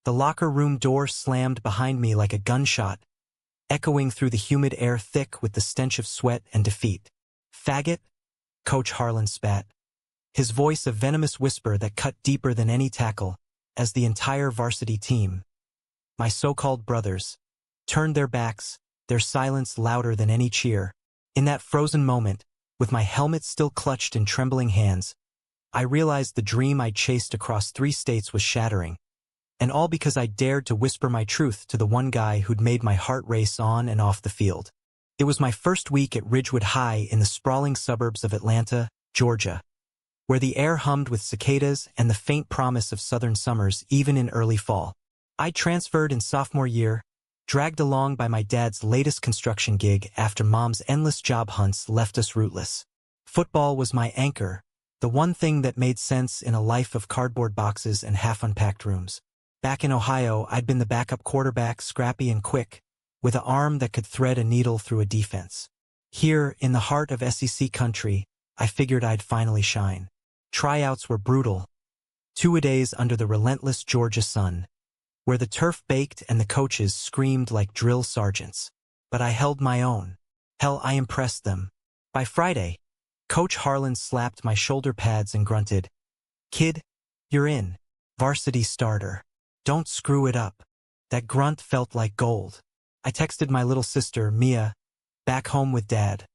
The locker room door slammed behind me like a gunshot, echoing through the humid air thick with the stench of sweat and defeat. "Faggot," Coach Harlan spat, his voice a venomous whisper that cut deeper than any tackle, as the entire varsity team, my so-called brothers, turned their backs, their silence louder than any cheer. In that frozen moment, with my helmet still clutched in trembling hands, I realized the dream I'd chased across 3 states was shattering. And all because I dared to whisper my truth to the one guy who'd made my heart race on and off the field. It was my first week at Ridgewood High in the sprawling suburbs of Atlanta, Georgia, where the air hummed with cicadas and the faint promise of southern summers even in early fall. I transferred in sophomore year, dragged along by my dad's latest construction gig after mom's endless job hunts left us rootless. Football was my anchor, the one thing that made sense in a life of cardboard boxes and half-unpacked rooms. Back in Ohio, I'd been the backup quarterback, scrappy and quick, with an arm that could thread a needle through a defense. Here, in the heart of SEC country, I figured I'd finally shine. Tryouts were brutal. 2-a-days under the relentless Georgia sun, where the turf baked and the coaches screamed like drill sergeants. But I held my own. Hell, I impressed them. By Friday, Coach Harlan slapped my shoulder pads and grunted, "Kid, you're in. Varsity starter. Don't screw it up." That grunt felt like gold. I texted my little sister, Mia, back home with Dad.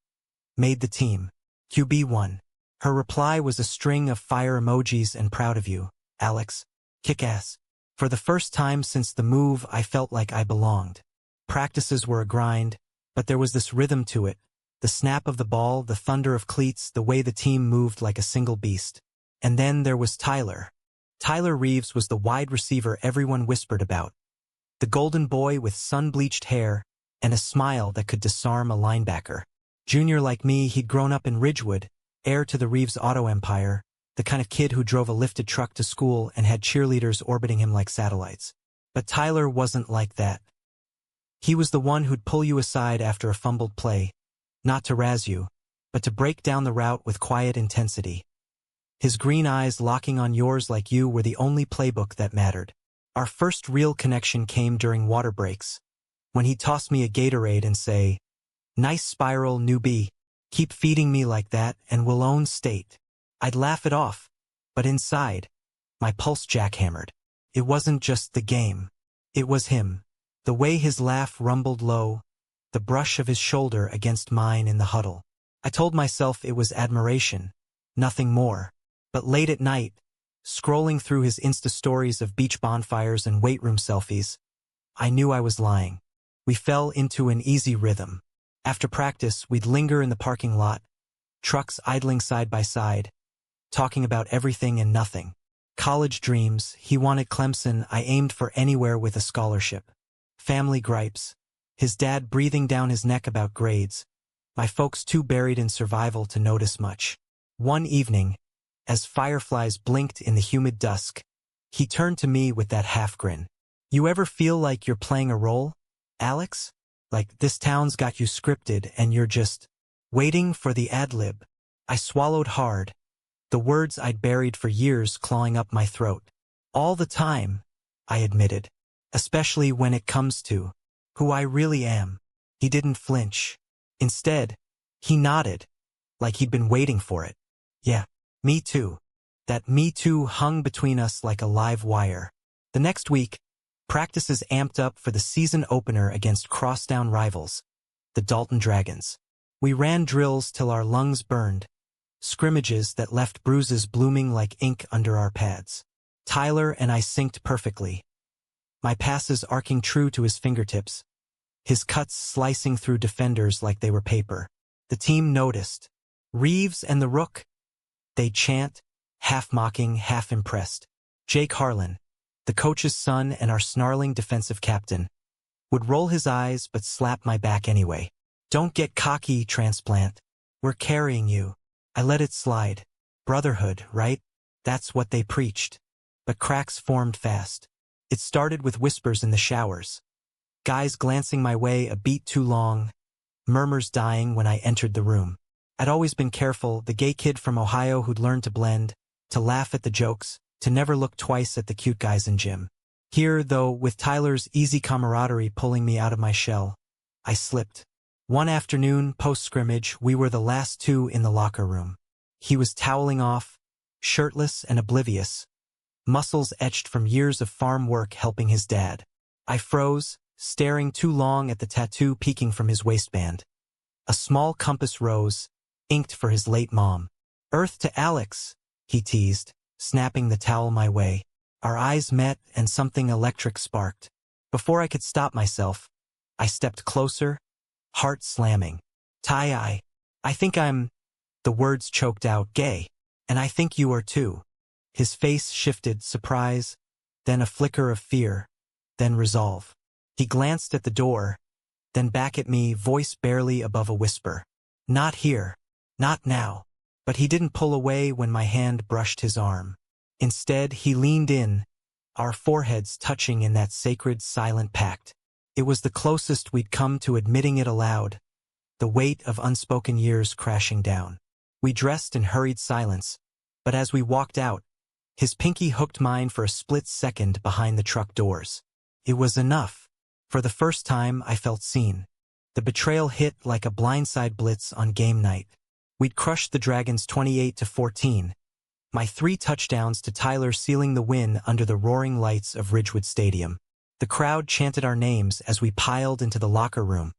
"Made the team. QB1. Her reply was a string of fire emojis and "proud of you, Alex. Kick ass." For the first time since the move, I felt like I belonged. Practices were a grind, but there was this rhythm to it. The snap of the ball, the thunder of cleats, the way the team moved like a single beast. And then there was Tyler. Tyler Reeves was the wide receiver everyone whispered about. The golden boy with sun-bleached hair and a smile that could disarm a linebacker. Junior like me, he'd grown up in Ridgewood, heir to the Reeves auto empire, the kind of kid who drove a lifted truck to school and had cheerleaders orbiting him like satellites. But Tyler wasn't like that. He was the one who'd pull you aside after a fumbled play, not to razz you, but to break down the route with quiet intensity. His green eyes locking on yours like you were the only playbook that mattered. Our first real connection came during water breaks, when he'd toss me a Gatorade and say, "Nice spiral, newbie. Keep feeding me like that and we'll own state." I'd laugh it off, but inside, my pulse jackhammered. It wasn't just the game. It was him. The way his laugh rumbled low, the brush of his shoulder against mine in the huddle. I told myself it was admiration, nothing more. But late at night, scrolling through his Insta stories of beach bonfires and weight room selfies, I knew I was lying. We fell into an easy rhythm. After practice, we'd linger in the parking lot, trucks idling side by side, talking about everything and nothing. College dreams, he wanted Clemson, I aimed for anywhere with a scholarship. Family gripes, his dad breathing down his neck about grades, my folks too buried in survival to notice much. One evening, as fireflies blinked in the humid dusk, he turned to me with that half grin. "You ever feel like you're playing a role, Alex? Like this town's got you scripted and you're just waiting for the ad-lib?" I swallowed hard, the words I'd buried for years clawing up my throat. "All the time," I admitted, "especially when it comes to who I really am." He didn't flinch. Instead, he nodded, like he'd been waiting for it. "Yeah. Me too." That "me too" hung between us like a live wire. The next week, practices amped up for the season opener against crosstown rivals, the Dalton Dragons. We ran drills till our lungs burned, scrimmages that left bruises blooming like ink under our pads. Tyler and I synced perfectly, my passes arcing true to his fingertips, his cuts slicing through defenders like they were paper. The team noticed. "Reeves and the Rook," they'd chant, half mocking, half impressed. Jake Harlan, the coach's son and our snarling defensive captain, would roll his eyes but slap my back anyway. "Don't get cocky, transplant. We're carrying you." I let it slide. Brotherhood, right? That's what they preached. But cracks formed fast. It started with whispers in the showers, guys glancing my way a beat too long, murmurs dying when I entered the room. I'd always been careful, the gay kid from Ohio who'd learned to blend, to laugh at the jokes, to never look twice at the cute guys in gym. Here, though, with Tyler's easy camaraderie pulling me out of my shell, I slipped. One afternoon, post-scrimmage, we were the last two in the locker room. He was toweling off, shirtless and oblivious, muscles etched from years of farm work helping his dad. I froze, staring too long at the tattoo peeking from his waistband. A small compass rose, inked for his late mom. "Earth to Alex," he teased, snapping the towel my way. Our eyes met and something electric sparked. Before I could stop myself, I stepped closer, heart slamming. "Ty, I think I'm," the words choked out, "gay. And I think you are too." His face shifted, surprise, then a flicker of fear, then resolve. He glanced at the door, then back at me, voice barely above a whisper. "Not here. Not now." But he didn't pull away when my hand brushed his arm. Instead, he leaned in, our foreheads touching in that sacred, silent pact. It was the closest we'd come to admitting it aloud, the weight of unspoken years crashing down. We dressed in hurried silence, but as we walked out, his pinky hooked mine for a split second behind the truck doors. It was enough. For the first time, I felt seen. The betrayal hit like a blindside blitz on game night. We'd crushed the Dragons 28-14. My 3 touchdowns to Tyler sealing the win under the roaring lights of Ridgewood Stadium. The crowd chanted our names as we piled into the locker room,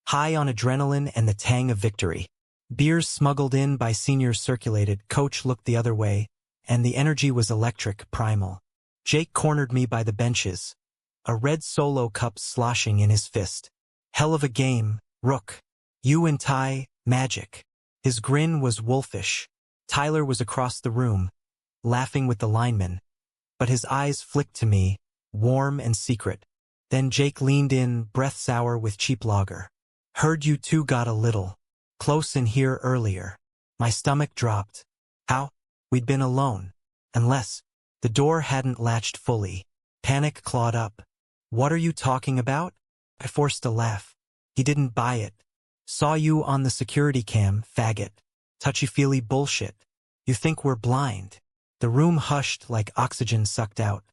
high on adrenaline and the tang of victory. Beers smuggled in by seniors circulated, coach looked the other way, and the energy was electric, primal. Jake cornered me by the benches, a red Solo cup sloshing in his fist. "Hell of a game, Rook. You and Ty, magic." His grin was wolfish. Tyler was across the room, laughing with the linemen, but his eyes flicked to me, warm and secret. Then Jake leaned in, breath sour with cheap lager. "Heard you two got a little close in here earlier." My stomach dropped. How? We'd been alone. Unless the door hadn't latched fully. Panic clawed up. "What are you talking about?" I forced a laugh. He didn't buy it. "Saw you on the security cam, faggot." Touchy-feely bullshit. You think we're blind? The room hushed like oxygen sucked out.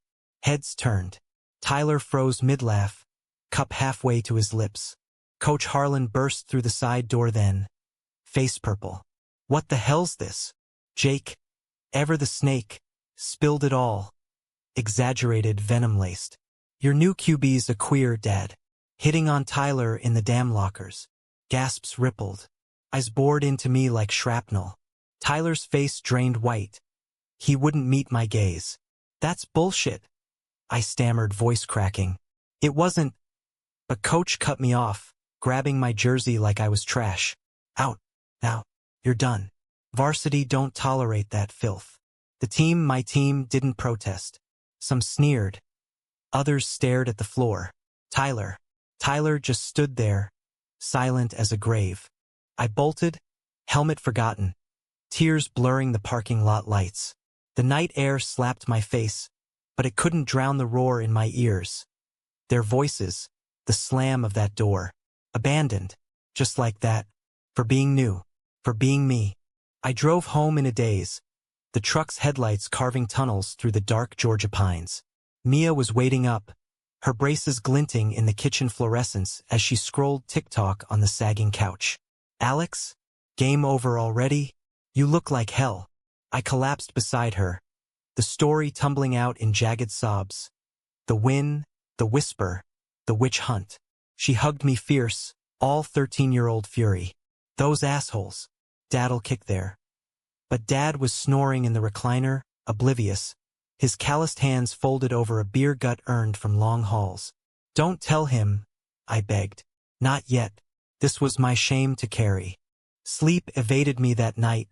Heads turned. Tyler froze mid-laugh, cup halfway to his lips. Coach Harlan burst through the side door then, face purple. "What the hell's this?" Jake, ever the snake, spilled it all. Exaggerated, venom-laced. "Your new QB's a queer, Dad. Hitting on Tyler in the damn lockers." Gasps rippled. Eyes bored into me like shrapnel. Tyler's face drained white. He wouldn't meet my gaze. "That's bullshit," I stammered, voice cracking. "It wasn't." But Coach cut me off, grabbing my jersey like I was trash. "Out. Now. You're done. Varsity don't tolerate that filth." My team, didn't protest. Some sneered. Others stared at the floor. Tyler just stood there, silent as a grave. I bolted, helmet forgotten, tears blurring the parking lot lights. The night air slapped my face, but it couldn't drown the roar in my ears. Their voices, the slam of that door. Abandoned, just like that, for being new, for being me. I drove home in a daze, the truck's headlights carving tunnels through the dark Georgia pines. Mia was waiting up, her braces glinting in the kitchen fluorescence as she scrolled TikTok on the sagging couch. "Alex? Game over already? You look like hell." I collapsed beside her, the story tumbling out in jagged sobs. The win, the whisper, the witch hunt. She hugged me fierce, all 13-year-old fury. "Those assholes. Dad'll kick there." But Dad was snoring in the recliner, oblivious, his calloused hands folded over a beer gut earned from long hauls. "Don't tell him," I begged. "Not yet." This was my shame to carry. Sleep evaded me that night,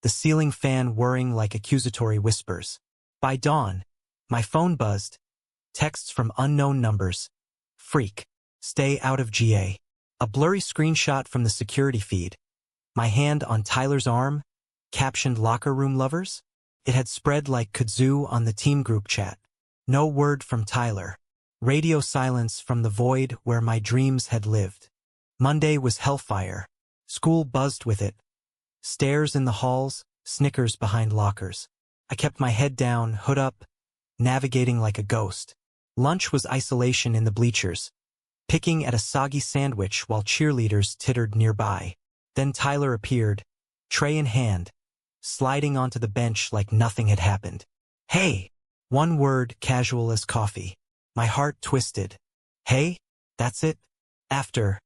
the ceiling fan whirring like accusatory whispers. By dawn, my phone buzzed. Texts from unknown numbers. "Freak. Stay out of GA." A blurry screenshot from the security feed. My hand on Tyler's arm, captioned "Locker Room Lovers." It had spread like kudzu on the team group chat. No word from Tyler. Radio silence from the void where my dreams had lived. Monday was hellfire. School buzzed with it. Stares in the halls, snickers behind lockers. I kept my head down, hood up, navigating like a ghost. Lunch was isolation in the bleachers, picking at a soggy sandwich while cheerleaders tittered nearby. Then Tyler appeared, tray in hand, sliding onto the bench like nothing had happened. "Hey!" One word, casual as coffee. My heart twisted. "Hey? That's it?" After.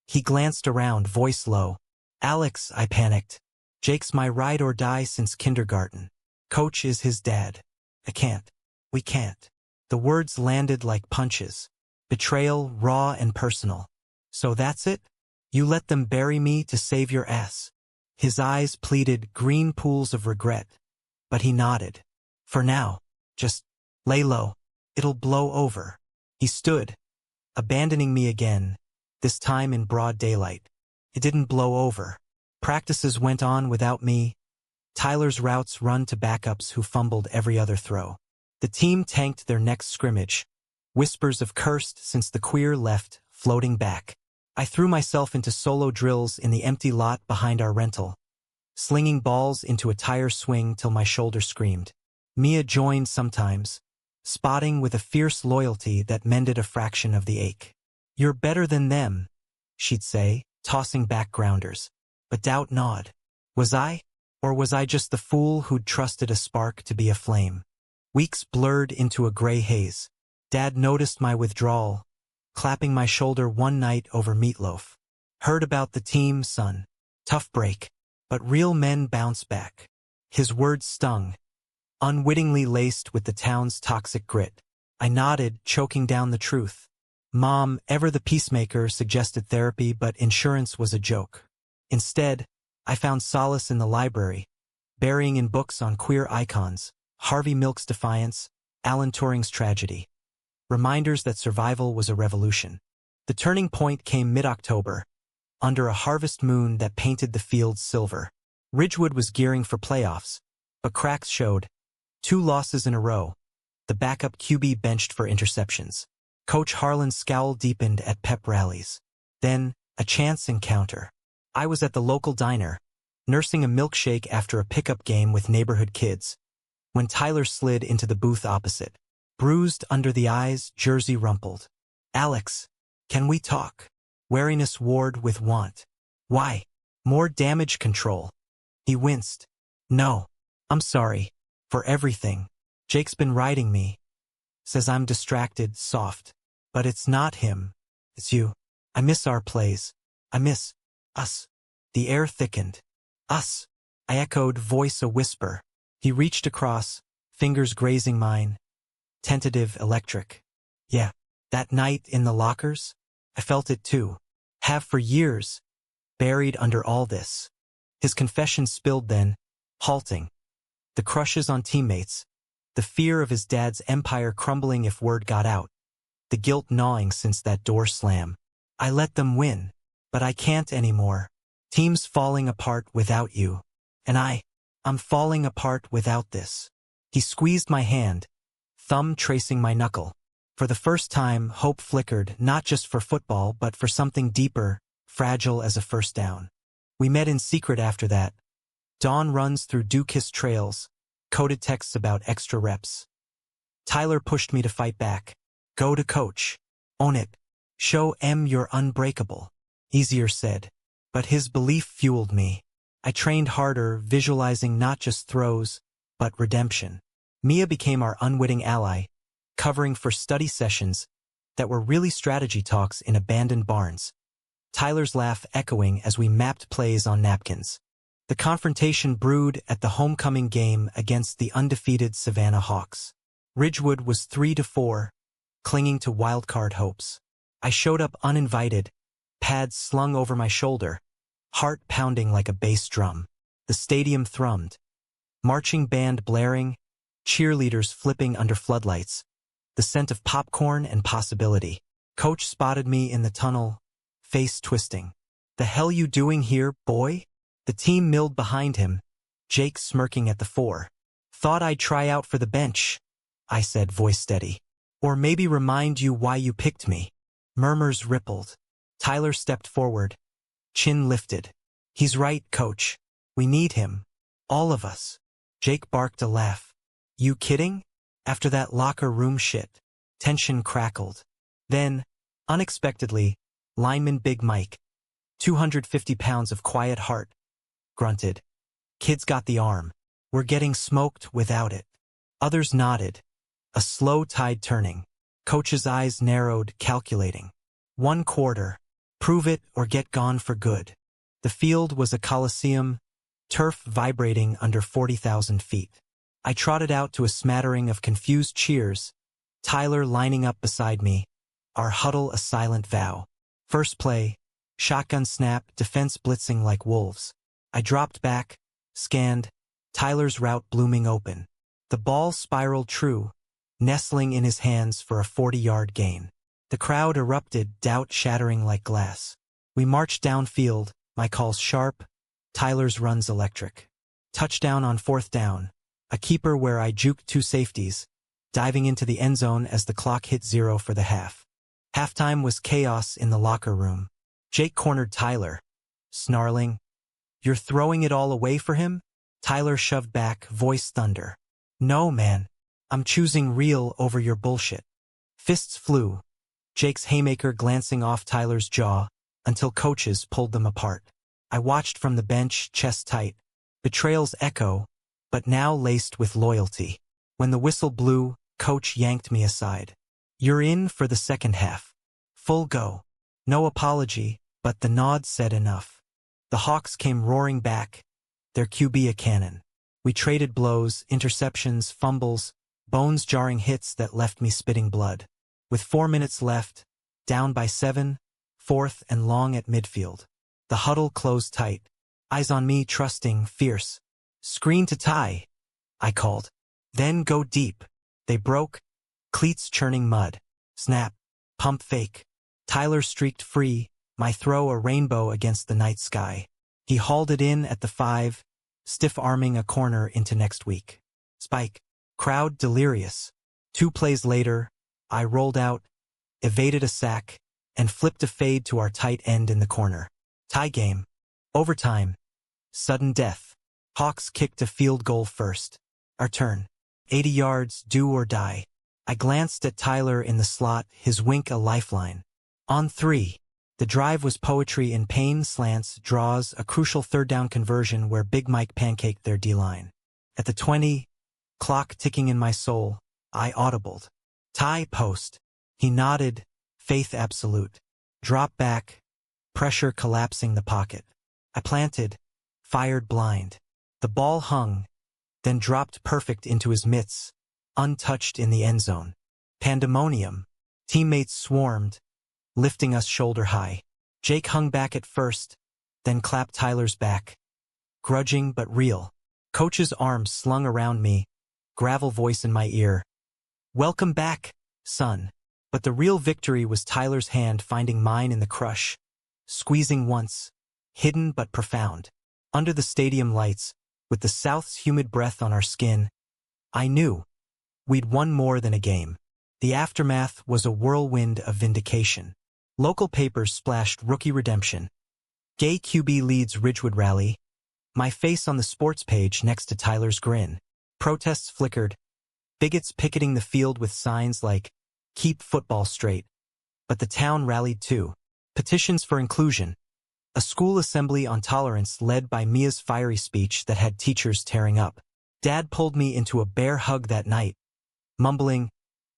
He glanced around, voice low. "Alex," I panicked. "Jake's my ride or die since kindergarten. Coach is his dad. I can't. We can't." The words landed like punches. Betrayal, raw and personal. "So that's it? You let them bury me to save your ass?" His eyes pleaded green pools of regret. But he nodded. "For now. Just lay low. It'll blow over." He stood, abandoning me again, this time in broad daylight. It didn't blow over. Practices went on without me. Tyler's routes run to backups who fumbled every other throw. The team tanked their next scrimmage. Whispers of cursed since the queer left floating back. I threw myself into solo drills in the empty lot behind our rental, slinging balls into a tire swing till my shoulder screamed. Mia joined sometimes, spotting with a fierce loyalty that mended a fraction of the ache. "You're better than them," she'd say, tossing back grounders. But doubt gnawed. Was I? Or was I just the fool who'd trusted a spark to be a flame? Weeks blurred into a gray haze. Dad noticed my withdrawal, clapping my shoulder one night over meatloaf. "Heard about the team, son. Tough break. But real men bounce back." His words stung, unwittingly laced with the town's toxic grit. I nodded, choking down the truth. Mom, ever the peacemaker, suggested therapy, but insurance was a joke. Instead, I found solace in the library, burying in books on queer icons, Harvey Milk's defiance, Alan Turing's tragedy. Reminders that survival was a revolution. The turning point came mid-October, under a harvest moon that painted the fields silver. Ridgewood was gearing for playoffs, but cracks showed. 2 losses in a row. The backup QB benched for interceptions. Coach Harlan's scowl deepened at pep rallies. Then, a chance encounter. I was at the local diner, nursing a milkshake after a pickup game with neighborhood kids, when Tyler slid into the booth opposite. Bruised under the eyes, jersey rumpled. "Alex, can we talk?" Wariness warred with want. "Why?" "More damage control." He winced. "No. I'm sorry. For everything. Jake's been riding me. Says I'm distracted, soft. But it's not him. It's you. I miss our plays. I miss us." The air thickened. "Us." I echoed, voice a whisper. He reached across, fingers grazing mine. Tentative, electric. "Yeah. That night in the lockers? I felt it too. Have for years. Buried under all this." His confession spilled then, halting. The crushes on teammates, the fear of his dad's empire crumbling if word got out, the guilt gnawing since that door slam. "I let them win, but I can't anymore. Team's falling apart without you. And I'm falling apart without this." He squeezed my hand, thumb tracing my knuckle. For the first time, hope flickered, not just for football but for something deeper, fragile as a first down. We met in secret after that. Dawn runs through dew-kissed trails, coded texts about extra reps. Tyler pushed me to fight back. "Go to coach. Own it. Show M you're unbreakable." Easier said. But his belief fueled me. I trained harder, visualizing not just throws, but redemption. Mia became our unwitting ally, covering for study sessions that were really strategy talks in abandoned barns. Tyler's laugh echoing as we mapped plays on napkins. The confrontation brewed at the homecoming game against the undefeated Savannah Hawks. Ridgewood was 3-4, clinging to wildcard hopes. I showed up uninvited, pads slung over my shoulder, heart pounding like a bass drum. The stadium thrummed. Marching band blaring, cheerleaders flipping under floodlights, the scent of popcorn and possibility. Coach spotted me in the tunnel, face twisting. "The hell you doing here, boy?" The team milled behind him, Jake smirking at the 4. "Thought I'd try out for the bench," I said, voice steady. "Or maybe remind you why you picked me." Murmurs rippled. Tyler stepped forward, chin lifted. "He's right, coach. We need him. All of us." Jake barked a laugh. "You kidding? After that locker room shit?" Tension crackled. Then, unexpectedly, lineman Big Mike, 250 pounds of quiet heart, grunted. Kids got the arm. We're getting smoked without it. Others nodded. A slow tide turning. Coach's eyes narrowed, calculating. 1/4. Prove it or get gone for good. The field was a coliseum, turf vibrating under 40,000 feet. I trotted out to a smattering of confused cheers, Tyler lining up beside me, our huddle a silent vow. First play, shotgun snap, defense blitzing like wolves. I dropped back, scanned, Tyler's route blooming open. The ball spiraled true, nestling in his hands for a 40-yard gain. The crowd erupted, doubt shattering like glass. We marched downfield, my calls sharp, Tyler's runs electric. Touchdown on 4th down, a keeper where I juked 2 safeties, diving into the end zone as the clock hit 0 for the half. Halftime was chaos in the locker room. Jake cornered Tyler, snarling, "You're throwing it all away for him?" Tyler shoved back, voice thunder. "No, man. I'm choosing real over your bullshit." Fists flew, Jake's haymaker glancing off Tyler's jaw, until coaches pulled them apart. I watched from the bench, chest tight. Betrayal's echo, but now laced with loyalty. When the whistle blew, coach yanked me aside. "You're in for the second half. Full go." No apology, but the nod said enough. The Hawks came roaring back, their QB a cannon. We traded blows, interceptions, fumbles, bones-jarring hits that left me spitting blood. With 4 minutes left, down by 7, 4th and long at midfield. The huddle closed tight, eyes on me, trusting, fierce. "Screen to tie," I called. "Then go deep." They broke, cleats churning mud. Snap, pump fake. Tyler streaked free, my throw a rainbow against the night sky. He hauled it in at the 5, stiff-arming a corner into next week. Spike. Crowd delirious. 2 plays later, I rolled out, evaded a sack, and flipped a fade to our tight end in the corner. Tie game. Overtime. Sudden death. Hawks kicked a field goal first. Our turn. 80 yards, do or die. I glanced at Tyler in the slot, his wink a lifeline. On 3. The drive was poetry in pain, slants, draws, a crucial 3rd down conversion where Big Mike pancaked their D-line. At the 20, clock ticking in my soul, I audibled. "Tie post." He nodded, faith absolute. Drop back, pressure collapsing the pocket. I planted, fired blind. The ball hung, then dropped perfect into his mitts, untouched in the end zone. Pandemonium. Teammates swarmed, lifting us shoulder high. Jake hung back at first, then clapped Tyler's back. Grudging but real. Coach's arms slung around me, gravel voice in my ear. "Welcome back, son." But the real victory was Tyler's hand finding mine in the crush. Squeezing once, hidden but profound. Under the stadium lights, with the South's humid breath on our skin, I knew we'd won more than a game. The aftermath was a whirlwind of vindication. Local papers splashed rookie redemption. Gay QB leads Ridgewood rally. My face on the sports page next to Tyler's grin. Protests flickered. Bigots picketing the field with signs like, "Keep football straight." But the town rallied too. Petitions for inclusion. A school assembly on tolerance led by Mia's fiery speech that had teachers tearing up. Dad pulled me into a bear hug that night, mumbling,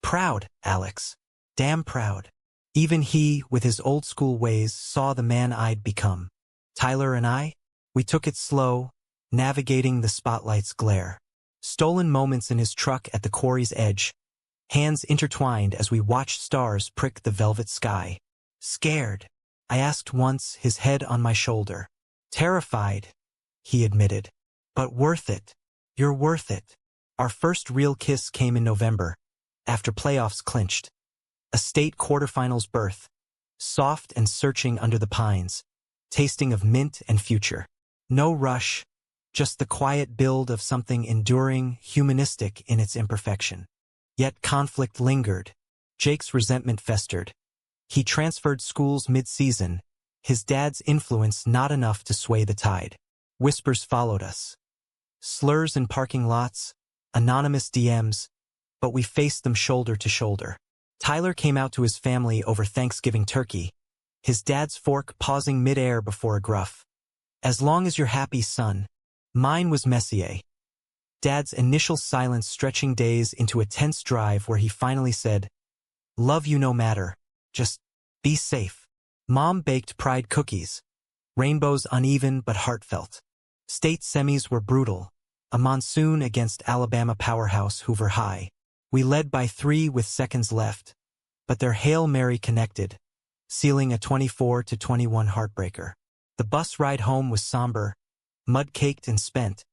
"Proud, Alex. Damn proud." Even he, with his old-school ways, saw the man I'd become. Tyler and I, we took it slow, navigating the spotlight's glare. Stolen moments in his truck at the quarry's edge, hands intertwined as we watched stars prick the velvet sky. Scared, I asked once, his head on my shoulder. Terrified, he admitted. But worth it. You're worth it. Our first real kiss came in November, after playoffs clinched. A state quarterfinals berth, soft and searching under the pines, tasting of mint and future. No rush, just the quiet build of something enduring, humanistic in its imperfection. Yet conflict lingered. Jake's resentment festered. He transferred schools mid-season, his dad's influence not enough to sway the tide. Whispers followed us. Slurs in parking lots, anonymous DMs, but we faced them shoulder to shoulder. Tyler came out to his family over Thanksgiving turkey, his dad's fork pausing mid-air before a gruff. As long as you're happy, son. Mine was Messier. Dad's initial silence stretching days into a tense drive where he finally said, "Love you no matter. Just be safe." Mom baked pride cookies. Rainbows uneven but heartfelt. State semis were brutal. A monsoon against Alabama powerhouse Hoover High. We led by 3 with seconds left, but their Hail Mary connected, sealing a 24-21 heartbreaker. The bus ride home was somber, mud-caked and spent,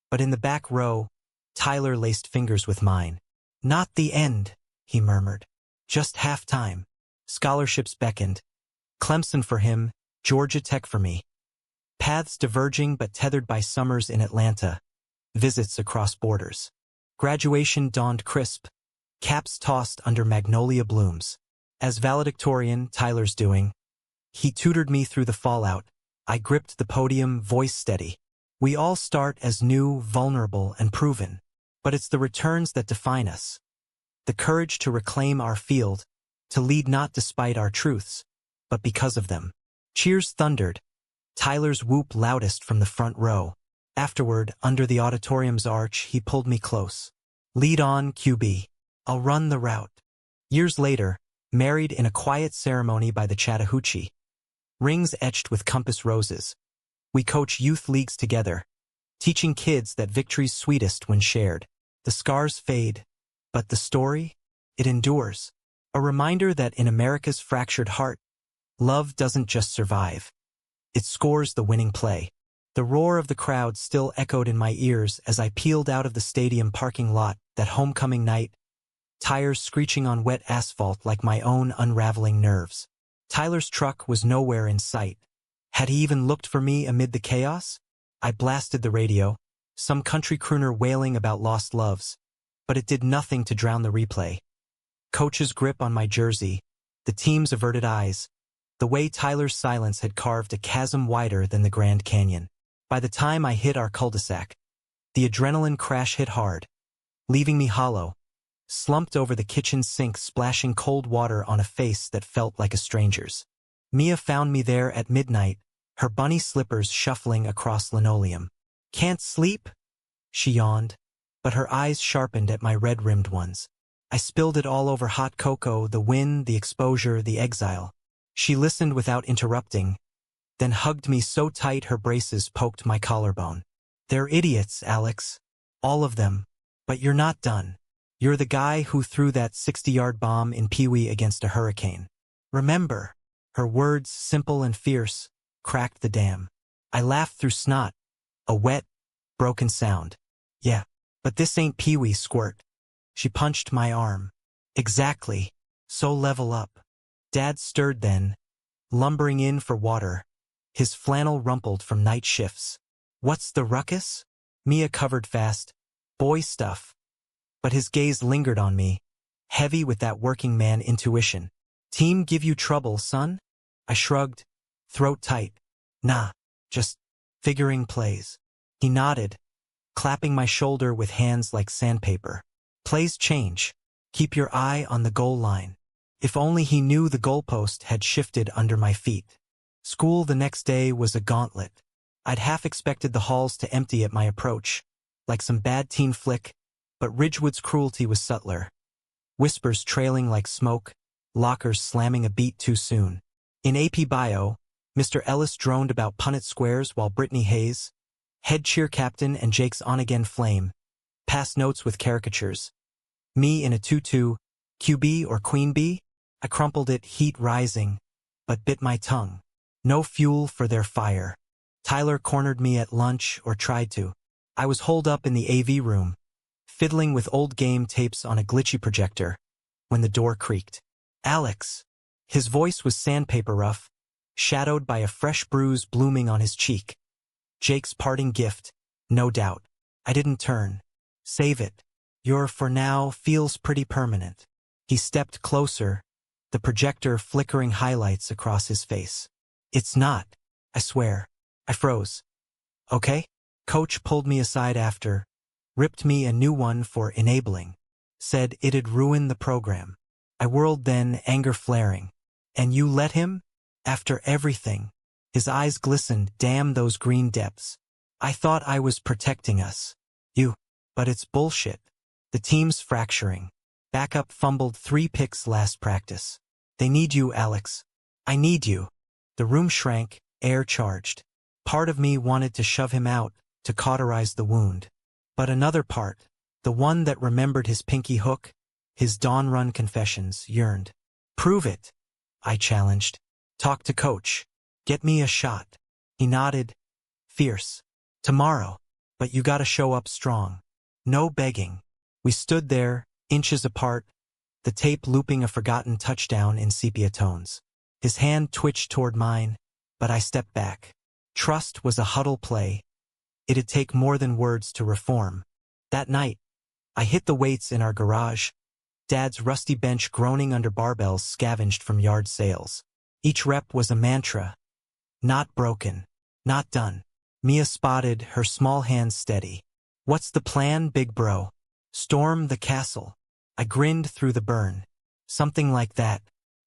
but in the back row, Tyler laced fingers with mine. "Not the end," he murmured. "Just halftime." Scholarships beckoned. Clemson for him, Georgia Tech for me. Paths diverging but tethered by summers in Atlanta. Visits across borders. Graduation dawned crisp. Caps tossed under magnolia blooms. As valedictorian, Tyler's doing. He tutored me through the fallout. I gripped the podium, voice steady. We all start as new, vulnerable, and proven. But it's the returns that define us. The courage to reclaim our field, to lead not despite our truths, but because of them. Cheers thundered. Tyler's whoop loudest from the front row. Afterward, under the auditorium's arch, he pulled me close. "Lead on, QB. I'll run the route." Years later, married in a quiet ceremony by the Chattahoochee. Rings etched with compass roses. We coach youth leagues together, teaching kids that victory's sweetest when shared. The scars fade, but the story, it endures. A reminder that in America's fractured heart, love doesn't just survive. It scores the winning play. The roar of the crowd still echoed in my ears as I peeled out of the stadium parking lot that homecoming night, tires screeching on wet asphalt like my own unraveling nerves. Tyler's truck was nowhere in sight. Had he even looked for me amid the chaos? I blasted the radio, some country crooner wailing about lost loves, but it did nothing to drown the replay. Coach's grip on my jersey, the team's averted eyes, the way Tyler's silence had carved a chasm wider than the Grand Canyon. By the time I hit our cul-de-sac, the adrenaline crash hit hard, leaving me hollow, slumped over the kitchen sink splashing cold water on a face that felt like a stranger's. Mia found me there at midnight, her bunny slippers shuffling across linoleum. "Can't sleep?" she yawned, but her eyes sharpened at my red-rimmed ones. I spilled it all over hot cocoa, the wind, the exposure, the exile. She listened without interrupting, then hugged me so tight her braces poked my collarbone. "They're idiots, Alex. All of them. But you're not done. You're the guy who threw that 60-yard bomb in Pee Wee against a hurricane. Remember." Her words, simple and fierce, cracked the dam. I laughed through snot, a wet, broken sound. "Yeah, but this ain't Pee Wee, squirt." She punched my arm. "Exactly. So level up." Dad stirred then, lumbering in for water, his flannel rumpled from night shifts. "What's the ruckus?" Mia covered fast. "Boy stuff." But his gaze lingered on me, heavy with that working man intuition. "Team give you trouble, son?" I shrugged, throat tight. "Nah, just figuring plays." He nodded, clapping my shoulder with hands like sandpaper. "Plays change. Keep your eye on the goal line." If only he knew the goalpost had shifted under my feet. School the next day was a gauntlet. I'd half expected the halls to empty at my approach, like some bad teen flick, but Ridgewood's cruelty was subtler. Whispers trailing like smoke, lockers slamming a beat too soon. In AP Bio, Mr. Ellis droned about Punnett Squares while Brittany Hayes, head cheer captain and Jake's on-again flame, passed notes with caricatures. Me in a tutu, QB or Queen Bee? I crumpled it, heat rising, but bit my tongue. No fuel for their fire. Tyler cornered me at lunch, or tried to. I was holed up in the AV room, fiddling with old game tapes on a glitchy projector, when the door creaked. "Alex." His voice was sandpaper rough, shadowed by a fresh bruise blooming on his cheek. Jake's parting gift, no doubt. I didn't turn. "Save it. Your for now feels pretty permanent." He stepped closer, the projector flickering highlights across his face. "It's not, I swear." I froze. "Okay?" Coach pulled me aside after, ripped me a new one for enabling. Said it'd ruin the program. I whirled then, anger flaring. And you let him? After everything? His eyes glistened. Damn those green depths. I thought I was protecting us. You. But it's bullshit. The team's fracturing. Backup fumbled 3 picks last practice. They need you, Alex. I need you. The room shrank, air charged. Part of me wanted to shove him out, to cauterize the wound. But another part, the one that remembered his pinky hook, his dawn run confessions, yearned. Prove it, I challenged. Talk to coach. Get me a shot. He nodded. Fierce. Tomorrow. But you gotta show up strong. No begging. We stood there, inches apart, the tape looping a forgotten touchdown in sepia tones. His hand twitched toward mine, but I stepped back. Trust was a huddle play. It'd take more than words to reform. That night, I hit the weights in our garage. Dad's rusty bench groaning under barbells scavenged from yard sales. Each rep was a mantra. Not broken. Not done. Mia spotted, her small hands steady. What's the plan, big bro? Storm the castle. I grinned through the burn. Something like that.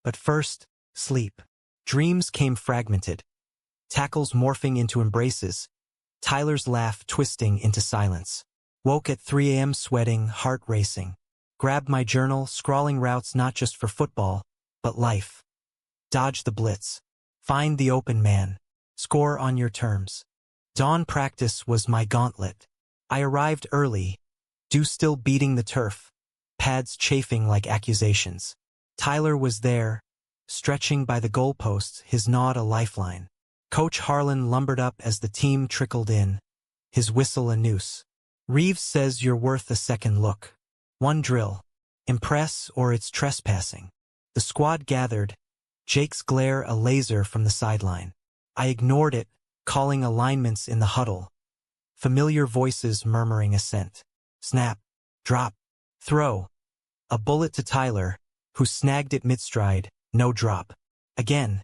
But first, sleep. Dreams came fragmented. Tackles morphing into embraces. Tyler's laugh twisting into silence. Woke at 3 a.m. sweating, heart racing. Grabbed my journal, scrawling routes not just for football, but life. Dodge the blitz. Find the open man. Score on your terms. Dawn practice was my gauntlet. I arrived early, dew still beating the turf, pads chafing like accusations. Tyler was there, stretching by the goalposts, his nod a lifeline. Coach Harlan lumbered up as the team trickled in, his whistle a noose. Reeves says you're worth a second look. One drill. Impress or it's trespassing. The squad gathered, Jake's glare a laser from the sideline. I ignored it, calling alignments in the huddle. Familiar voices murmuring assent. Snap. Drop. Throw. A bullet to Tyler, who snagged it mid-stride, no drop. Again.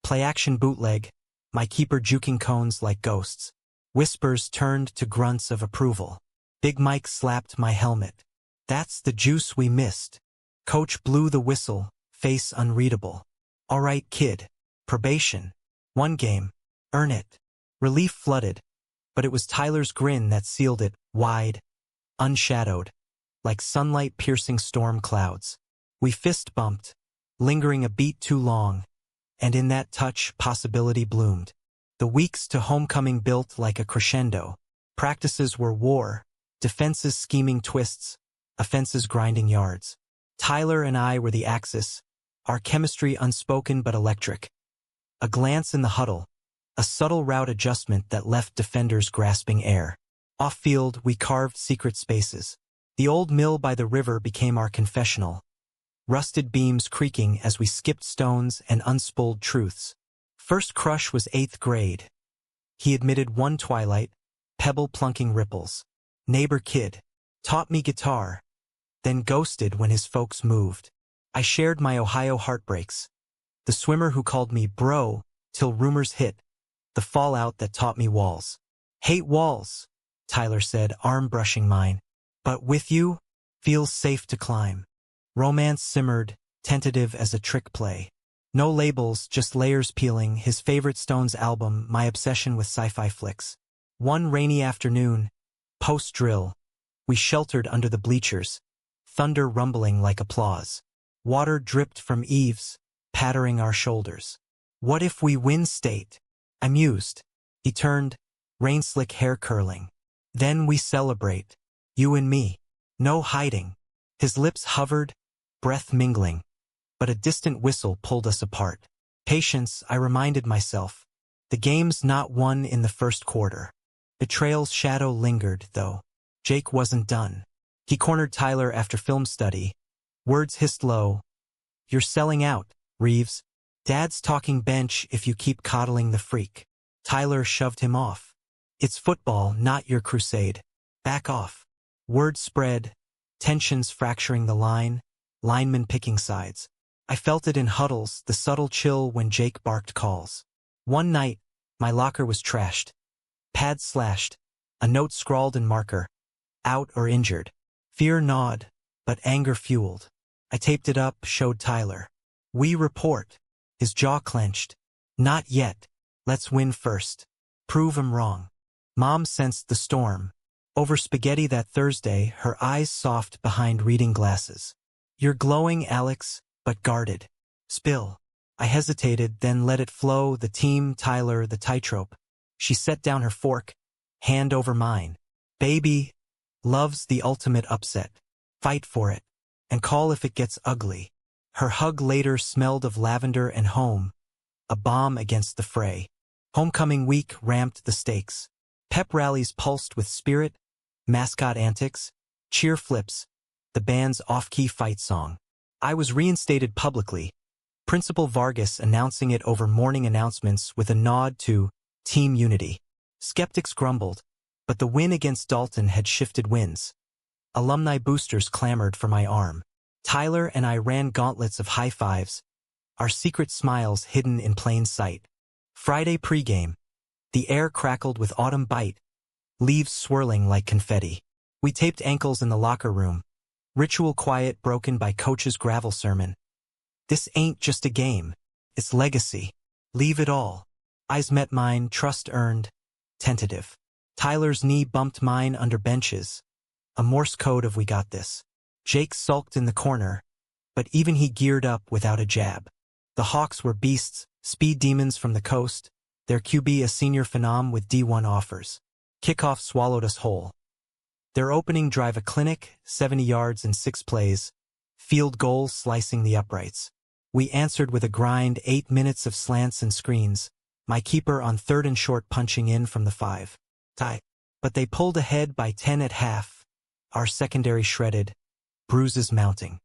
Play-action bootleg, my keeper juking cones like ghosts. Whispers turned to grunts of approval. Big Mike slapped my helmet. That's the juice we missed. Coach blew the whistle, face unreadable. All right, kid. Probation. 1 game. Earn it. Relief flooded. But it was Tyler's grin that sealed it, wide, unshadowed, like sunlight piercing storm clouds. We fist bumped, lingering a beat too long, and in that touch possibility bloomed. The weeks to homecoming built like a crescendo. Practices were war, defenses scheming twists, offenses grinding yards. Tyler and I were the axis, our chemistry unspoken but electric. A glance in the huddle, a subtle route adjustment that left defenders grasping air. Off-field, we carved secret spaces. The old mill by the river became our confessional. Rusted beams creaking as we skipped stones and unspooled truths. First crush was 8th grade. He admitted one twilight, pebble plunking ripples. Neighbor kid. Taught me guitar. Then ghosted when his folks moved. I shared my Ohio heartbreaks. The swimmer who called me bro, till rumors hit. The fallout that taught me walls. Hate walls, Tyler said, arm brushing mine. But with you, feels safe to climb. Romance simmered, tentative as a trick play. No labels, just layers peeling, his favorite Stones album, my obsession with sci-fi flicks. One rainy afternoon, post-drill, we sheltered under the bleachers, thunder rumbling like applause. Water dripped from eaves, pattering our shoulders. What if we win state? I mused. He turned, rain-slick hair curling. Then we celebrate. You and me. No hiding. His lips hovered, breath mingling. But a distant whistle pulled us apart. Patience, I reminded myself. The game's not won in the first quarter. Betrayal's shadow lingered, though. Jake wasn't done. He cornered Tyler after film study. Words hissed low. You're selling out, Reeves. Dad's talking bench if you keep coddling the freak. Tyler shoved him off. It's football, not your crusade. Back off. Word spread, tensions fracturing the line, linemen picking sides. I felt it in huddles, the subtle chill when Jake barked calls. One night, my locker was trashed. Pads slashed, a note scrawled in marker. Out or injured. Fear gnawed, but anger fueled. I taped it up, showed Tyler. We report. His jaw clenched. Not yet. Let's win first. Prove 'em wrong. Mom sensed the storm. Over spaghetti that Thursday, her eyes soft behind reading glasses. You're glowing, Alex, but guarded. Spill. I hesitated, then let it flow, the team, Tyler, the tightrope. She set down her fork, hand over mine. Baby, love's the ultimate upset. Fight for it. And call if it gets ugly. Her hug later smelled of lavender and home. A bomb against the fray. Homecoming week ramped the stakes. Pep rallies pulsed with spirit, mascot antics, cheer flips, the band's off-key fight song. I was reinstated publicly, Principal Vargas announcing it over morning announcements with a nod to team unity. Skeptics grumbled, but the win against Dalton had shifted winds. Alumni boosters clamored for my arm. Tyler and I ran gauntlets of high fives, our secret smiles hidden in plain sight. Friday pregame. The air crackled with autumn bite, leaves swirling like confetti. We taped ankles in the locker room. Ritual quiet broken by coach's gravel sermon. This ain't just a game. It's legacy. Leave it all. Eyes met mine, trust earned, tentative. Tyler's knee bumped mine under benches. A Morse code of we got this. Jake sulked in the corner, but even he geared up without a jab. The Hawks were beasts, speed demons from the coast, their QB a senior phenom with D1 offers. Kickoff swallowed us whole. Their opening drive a clinic, 70 yards in 6 plays, field goal slicing the uprights. We answered with a grind, 8 minutes of slants and screens, my keeper on 3rd and short punching in from the 5. Tie. But they pulled ahead by 10 at half, our secondary shredded, bruises mounting.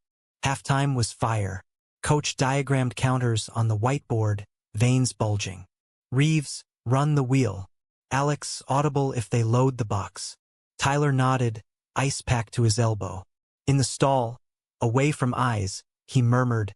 Halftime was fire. Coach diagrammed counters on the whiteboard, veins bulging. Reeves, run the wheel. Alex, audible if they load the box. Tyler nodded, ice pack to his elbow. In the stall, away from eyes, he murmured,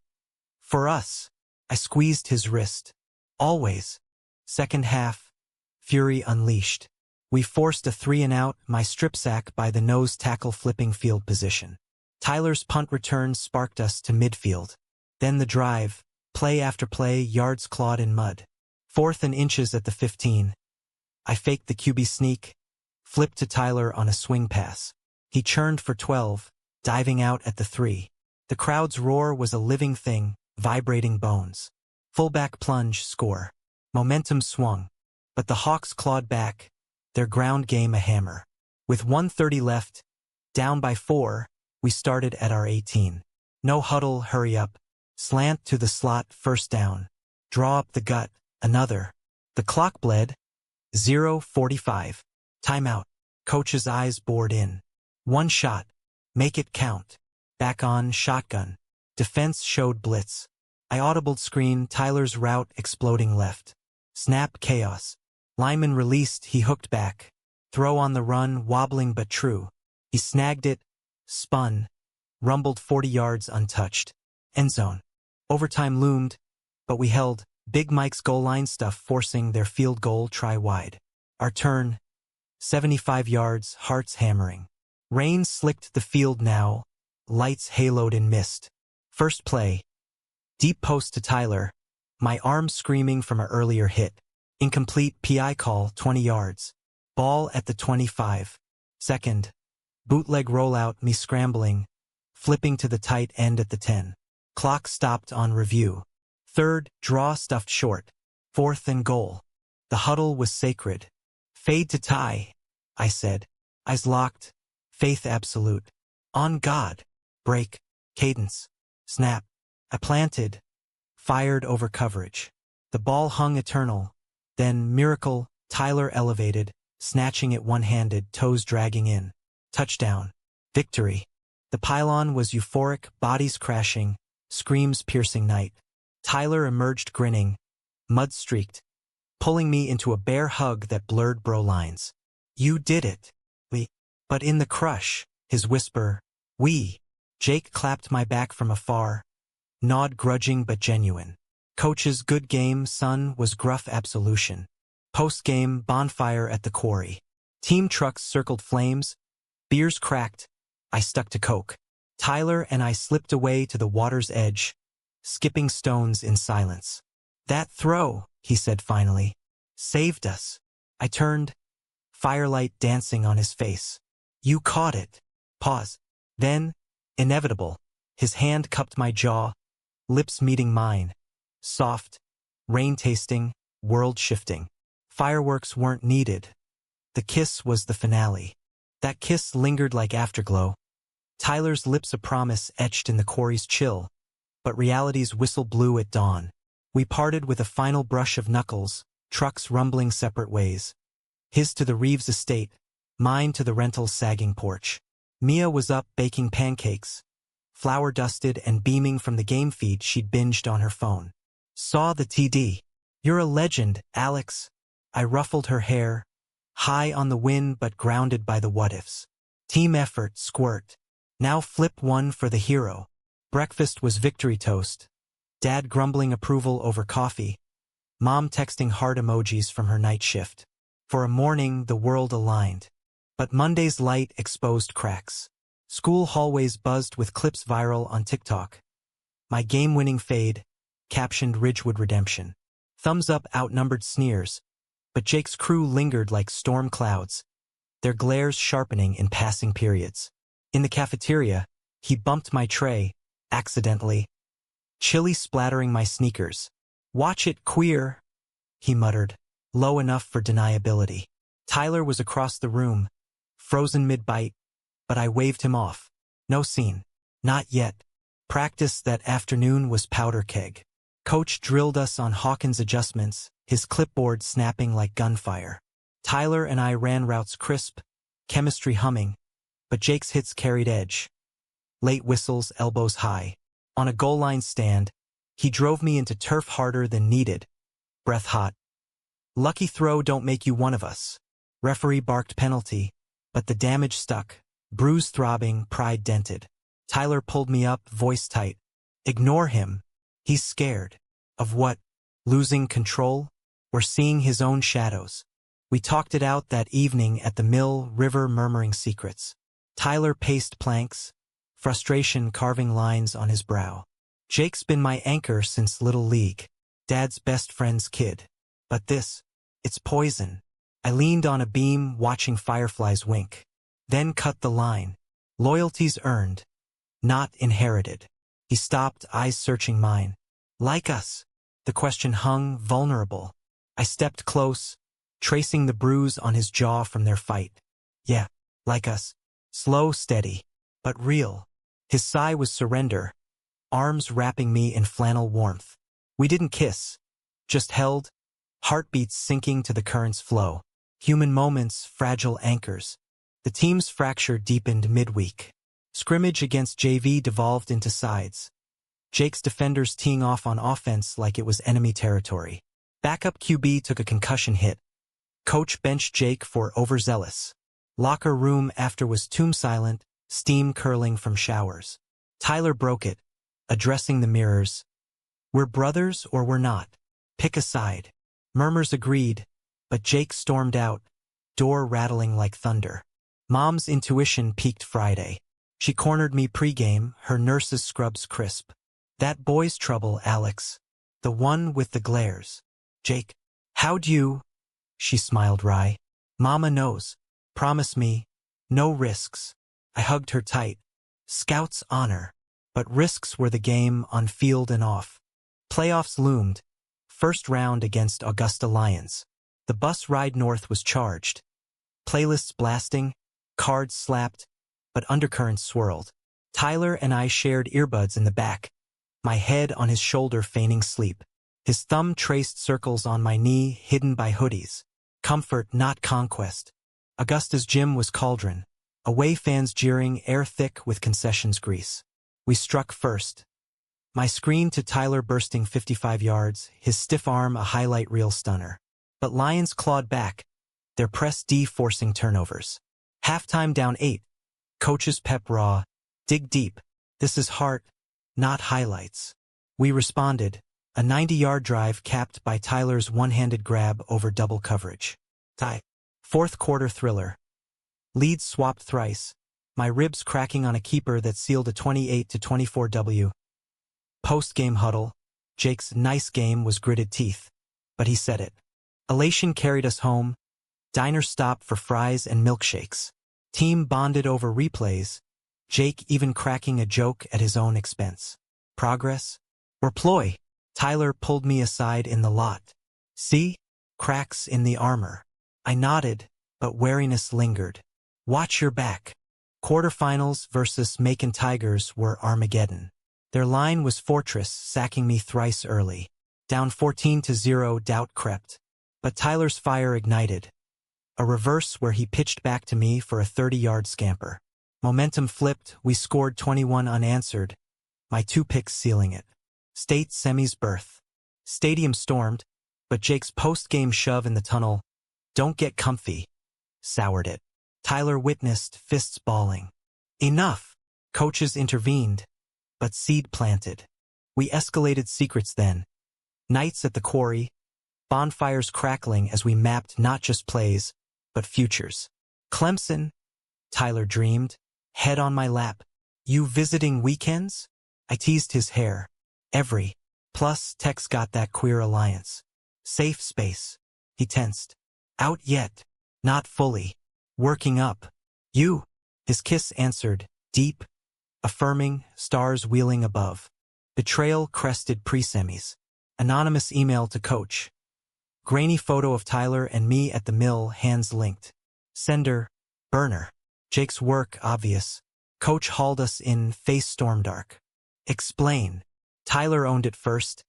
"For us." I squeezed his wrist. Always. Second half, fury unleashed. We forced a 3 and out, my strip sack by the nose tackle flipping field position. Tyler's punt return sparked us to midfield. Then the drive, play after play, yards clawed in mud. 4th and inches at the 15. I faked the QB sneak, flipped to Tyler on a swing pass. He churned for 12, diving out at the 3. The crowd's roar was a living thing, vibrating bones. Fullback plunge, score. Momentum swung, but the Hawks clawed back, their ground game a hammer. With 1:30 left, down by 4, we started at our 18. No huddle, hurry up. Slant to the slot, first down. Draw up the gut, another. The clock bled. 0:45. Timeout. Coach's eyes bored in. One shot. Make it count. Back on, shotgun. Defense showed blitz. I audibled screen, Tyler's route exploding left. Snap, chaos. Lineman released, he hooked back. Throw on the run, wobbling but true. He snagged it, spun, rumbled 40 yards untouched. End zone. Overtime loomed, but we held. Big Mike's goal line stuff forcing their field goal try wide. Our turn. 75 yards, hearts hammering. Rain slicked the field now, lights haloed in mist. First play. Deep post to Tyler, my arm screaming from an earlier hit. Incomplete PI call, 20 yards. Ball at the 25. Second. Bootleg rollout, me scrambling, flipping to the tight end at the 10. Clock stopped on review. Third, draw stuffed short. 4th and goal. The huddle was sacred. Fade to tie, I said. Eyes locked. Faith absolute. On God. Break. Cadence. Snap. I planted. Fired over coverage. The ball hung eternal. Then, miracle, Tyler elevated, snatching it one-handed, toes dragging in. Touchdown. Victory. The pylon was euphoric, bodies crashing, screams piercing night. Tyler emerged grinning, mud-streaked, pulling me into a bear hug that blurred bro lines. You did it. We. But in the crush, his whisper, we. Jake clapped my back from afar, nod grudging but genuine. Coach's good game, son, was gruff absolution. Post-game, bonfire at the quarry. Team trucks circled flames, beers cracked, I stuck to coke. Tyler and I slipped away to the water's edge, skipping stones in silence. "That throw," he said finally, "saved us." I turned, firelight dancing on his face. "You caught it." Pause. Then, inevitable, his hand cupped my jaw, lips meeting mine. Soft, rain-tasting, world-shifting. Fireworks weren't needed. The kiss was the finale. That kiss lingered like afterglow. Tyler's lips a promise etched in the quarry's chill, but reality's whistle blew at dawn. We parted with a final brush of knuckles, trucks rumbling separate ways. His to the Reeves estate, mine to the rental's sagging porch. Mia was up baking pancakes, flour-dusted and beaming from the game feed she'd binged on her phone. "Saw the TD. You're a legend, Alex." I ruffled her hair, high on the wind but grounded by the what-ifs. "Team effort, squirt. Now flip one for the hero." Breakfast was victory toast. Dad grumbling approval over coffee. Mom texting heart emojis from her night shift. For a morning, the world aligned. But Monday's light exposed cracks. School hallways buzzed with clips viral on TikTok. My game-winning fade, captioned Ridgewood Redemption. Thumbs up outnumbered sneers, but Jake's crew lingered like storm clouds, their glares sharpening in passing periods. In the cafeteria, he bumped my tray, accidentally, chili splattering my sneakers. "Watch it, queer," he muttered, low enough for deniability. Tyler was across the room, frozen mid-bite, but I waved him off. No scene. Not yet. Practice that afternoon was powder keg. Coach drilled us on Hawkins' adjustments, his clipboard snapping like gunfire. Tyler and I ran routes crisp, chemistry humming, but Jake's hits carried edge. Late whistles, elbows high. On a goal line stand, he drove me into turf harder than needed, breath hot. "Lucky throw don't make you one of us." Referee barked penalty, but the damage stuck, bruise throbbing, pride dented. Tyler pulled me up, voice tight. "Ignore him. He's scared." Of what? Losing control? Or seeing his own shadows? We talked it out that evening at the mill, river murmuring secrets. Tyler paced planks, frustration carving lines on his brow. "Jake's been my anchor since Little League. Dad's best friend's kid. But this, it's poison." I leaned on a beam, watching fireflies wink. Then cut the line. "Loyalty's earned, not inherited." He stopped, eyes searching mine. "Like us?" The question hung, vulnerable. I stepped close, tracing the bruise on his jaw from their fight. "Yeah, like us. Slow, steady, but real." His sigh was surrender, arms wrapping me in flannel warmth. We didn't kiss, just held, heartbeats sinking to the current's flow. Human moments, fragile anchors. The team's fracture deepened midweek. Scrimmage against JV devolved into sides. Jake's defenders teeing off on offense like it was enemy territory. Backup QB took a concussion hit. Coach benched Jake for overzealous. Locker room after was tomb silent, steam curling from showers. Tyler broke it, addressing the mirrors. "We're brothers or we're not. Pick a side." Murmurs agreed, but Jake stormed out, door rattling like thunder. Mom's intuition peaked Friday. She cornered me pregame, her nurse's scrubs crisp. "That boy's trouble, Alex. The one with the glares." "Jake, how'd you?" She smiled wry. "Mama knows. Promise me. No risks." I hugged her tight. Scout's honor. But risks were the game on field and off. Playoffs loomed. First round against Augusta Lions. The bus ride north was charged. Playlists blasting, cards slapped, but undercurrents swirled. Tyler and I shared earbuds in the back, my head on his shoulder feigning sleep. His thumb traced circles on my knee, hidden by hoodies. Comfort, not conquest. Augusta's gym was cauldron. Away fans jeering, air thick with concessions grease. We struck first. My screen to Tyler bursting 55 yards, his stiff arm a highlight reel stunner. But Lions clawed back, their press D forcing turnovers. Halftime down 8. Coach's pep raw. "Dig deep. This is heart, not highlights." We responded, a 90-yard drive capped by Tyler's one-handed grab over double coverage. Tie. Fourth quarter thriller. Leads swapped thrice, my ribs cracking on a keeper that sealed a 28-24 W. Post-game huddle. Jake's nice game was gritted teeth, but he said it. Elation carried us home. Diner stop for fries and milkshakes. Team bonded over replays, Jake even cracking a joke at his own expense. Progress? Or ploy? Tyler pulled me aside in the lot. See? Cracks in the armor. I nodded, but wariness lingered. Watch your back. Quarterfinals versus Macon Tigers were Armageddon. Their line was Fortress, sacking me thrice early. Down 14-0, doubt crept. But Tyler's fire ignited. A reverse where he pitched back to me for a 30-yard scamper. Momentum flipped, we scored 21 unanswered, my 2 picks sealing it. State semis berth. Stadium stormed, but Jake's post-game shove in the tunnel, "Don't get comfy," soured it. Tyler witnessed, fists balling. Enough! Coaches intervened, but seed planted. We escalated secrets then. Nights at the quarry, bonfires crackling as we mapped not just plays, but futures. Clemson, Tyler dreamed, head on my lap. You visiting weekends? I teased his hair. Every. Plus, Tex got that queer alliance. Safe space. He tensed. Out yet. Not fully. Working up. You. His kiss answered, deep, affirming, stars wheeling above. Betrayal crested pre-semis. Anonymous email to coach. Grainy photo of Tyler and me at the mill, hands linked. Sender, burner. Jake's work obvious. Coach hauled us in, face storm dark. Explain. Tyler owned it first.